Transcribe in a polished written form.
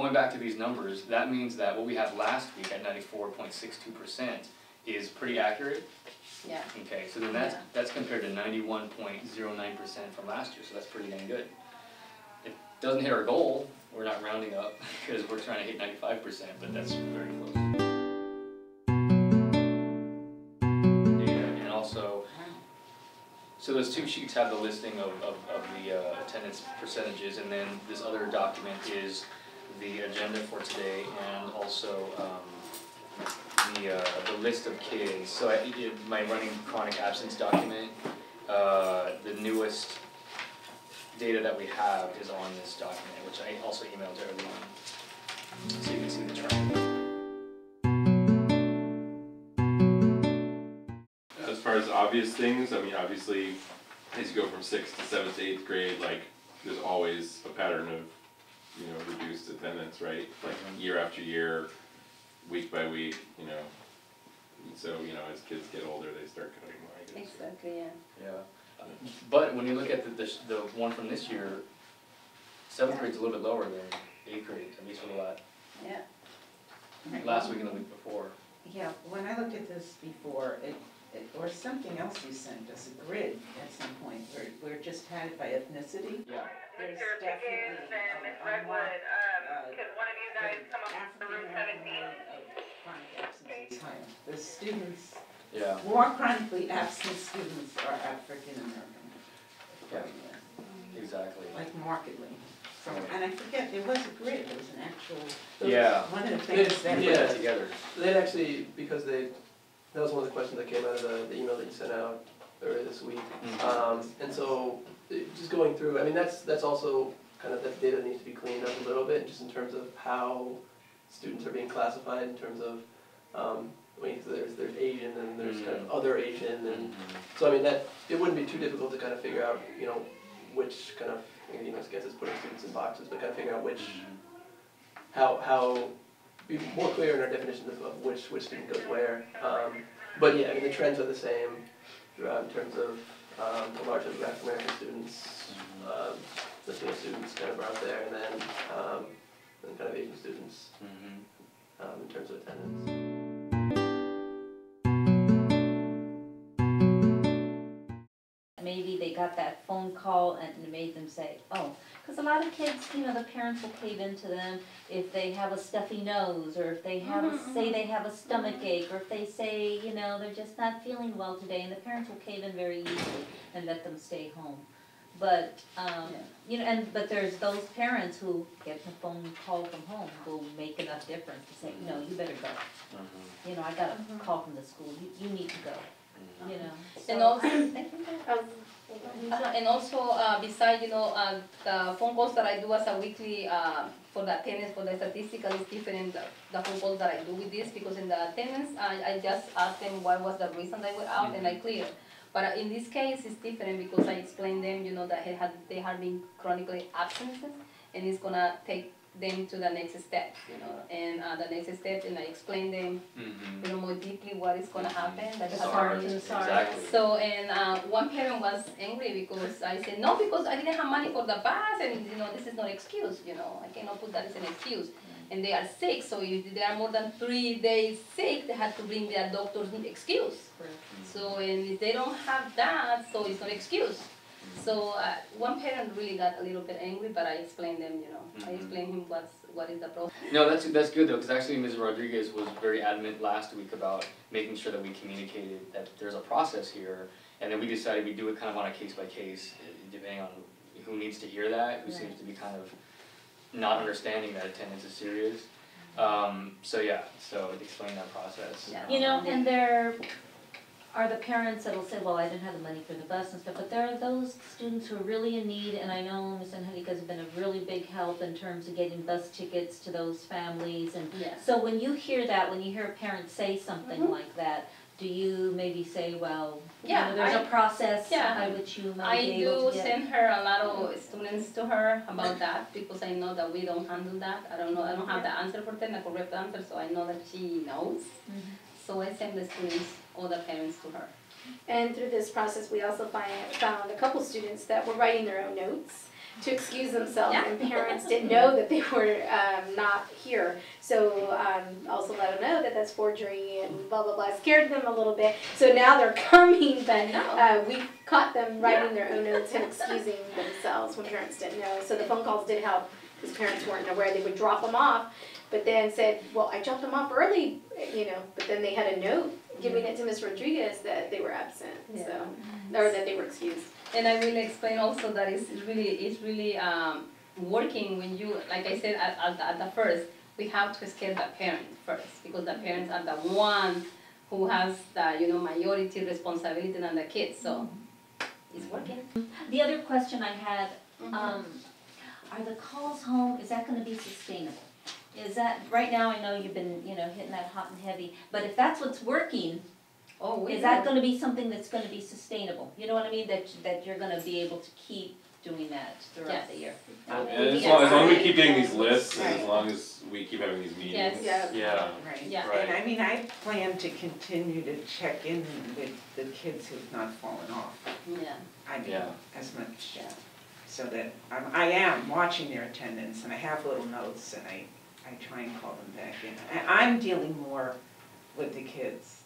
going back to these numbers, that means that what we had last week at 94.62% is pretty accurate. Yeah. Okay, so then that's compared to 91.09% from last year, so that's pretty dang good. It doesn't hit our goal, we're not rounding up because we're trying to hit 95%, but that's very close. And also, so those two sheets have the listing of the attendance percentages, and then this other document is the agenda for today, and also the list of kids. So my running chronic absence document, the newest data that we have is on this document, which I also emailed to everyone, so you can see the trend. As far as obvious things, I mean, obviously, as you go from 6th to 7th to 8th grade, like, there's always a pattern of, you know, reduced attendance, right? Like, year after year, week by week, you know. And so, you know, as kids get older, they start cutting more, I guess. Exactly, yeah. Yeah. But when you look at the one from this year, 7th grade's a little bit lower than 8th grade, at least for the last week and the week before. Yeah, when I looked at this before, or something else you sent us, a grid at some point, where it just had it by ethnicity. Yeah. There's definitely could one of you guys come up to room 17? Chronic absence is higher. The students, Yeah. more chronically absent students are African American. Yeah. Exactly. Like markedly. So, and I forget, there was a grid, there was an actual, one of the things that put that together. They actually, because that was one of the questions that came out of the email that you sent out earlier this week. And so, just going through, I mean, that's also kind of that data that needs to be cleaned up a little bit, just in terms of how students are being classified, in terms of, I mean, there's Asian and there's kind of other Asian, and so I mean that it wouldn't be too difficult to kind of figure out, you know, which kind of, you know, I guess it's putting students in boxes, but kind of figure out which, how be more clear in our definitions of which student goes where. But yeah, I mean the trends are the same throughout in terms of a large number of African American students, Latino students kind of out there, and then kind of Asian students in terms of attendance. Maybe they got that phone call and it made them say, oh, because a lot of kids, you know, the parents will cave into them if they have a stuffy nose, or if they have say they have a stomach ache, or if they say, you know, they're just not feeling well today, and the parents will cave in very easily and let them stay home. But you know, but there's those parents who get a phone call from home who will make enough difference to say, no, you better go. You know, I got a call from the school. You need to go. You know. So and also, besides, you know, the phone calls that I do as a weekly for the attendance, for the statistical is different, the phone calls that I do with this, because in the attendance, I just ask them what was the reason they were out, and I clear. But in this case, it's different because I explain them, you know, that they have been chronically absent, and it's gonna take them to the next step, you know, and the next step, and I explain them, you know, more deeply what is gonna happen. Exactly. So, and one parent was angry because I said, no, because I didn't have money for the bus, and, you know, this is not an excuse, you know, I cannot put that as an excuse. And they are sick, so if they are more than 3 days sick, they have to bring their doctor's excuse. So, and if they don't have that, so it's not an excuse. So one parent really got a little bit angry, but I explained them, you know, I explained him what is the problem. No, that's good though, because actually Ms. Rodriguez was very adamant last week about making sure that we communicated that there's a process here, and then we decided we'd do it kind of on a case by case, depending on who needs to hear that, who seems to be kind of not understanding that attendance is serious. So yeah, so explain that process. yeah. You know, and there are the parents that'll say, well, I didn't have the money for the bus and stuff, but there are those students who are really in need, and I know Ms. Angelica has been a really big help in terms of getting bus tickets to those families, and so when you hear that, when you hear a parent say something like that, do you maybe say, well, you know, there's a process by which you might be able to get... I do send her a lot of students to her about that, because I know that we don't handle that. I don't know, I don't have the answer for them, the correct answer, so I know that she knows. So I send the students, all the parents to her. And through this process, we also found a couple students that were writing their own notes. to excuse themselves, Yeah. and parents didn't know that they were not here. So also let them know that that's forgery and blah, blah, blah. Scared them a little bit. So now they're coming, but we caught them writing their own notes and excusing themselves when parents didn't know. So the phone calls did help because parents weren't aware. They would drop them off, but then said, well, I dropped them off early, but then they had a note giving it to Ms. Rodriguez that they were absent, so, or that they were excused. And I will explain also that it's really working when you, like I said at the first, we have to scale the parent first, because the parents are the one who has the majority responsibility than the kids, so it's working. The other question I had, are the calls home, is that gonna be sustainable? Is that, right now I know you've been, hitting that hot and heavy, but if that's what's working, is that gonna be something that's gonna be sustainable? You know what I mean, that you're gonna be able to keep doing that throughout the year? And as long as we keep getting these lists, and as long as we keep having these meetings. Yes. Yeah, right. Yeah. Right. And I mean, I plan to continue to check in with the kids who've not fallen off. Yeah. I mean, Yeah. as much, so that I am watching their attendance, and I have little notes, and I try and call them back in. I'm dealing more with the kids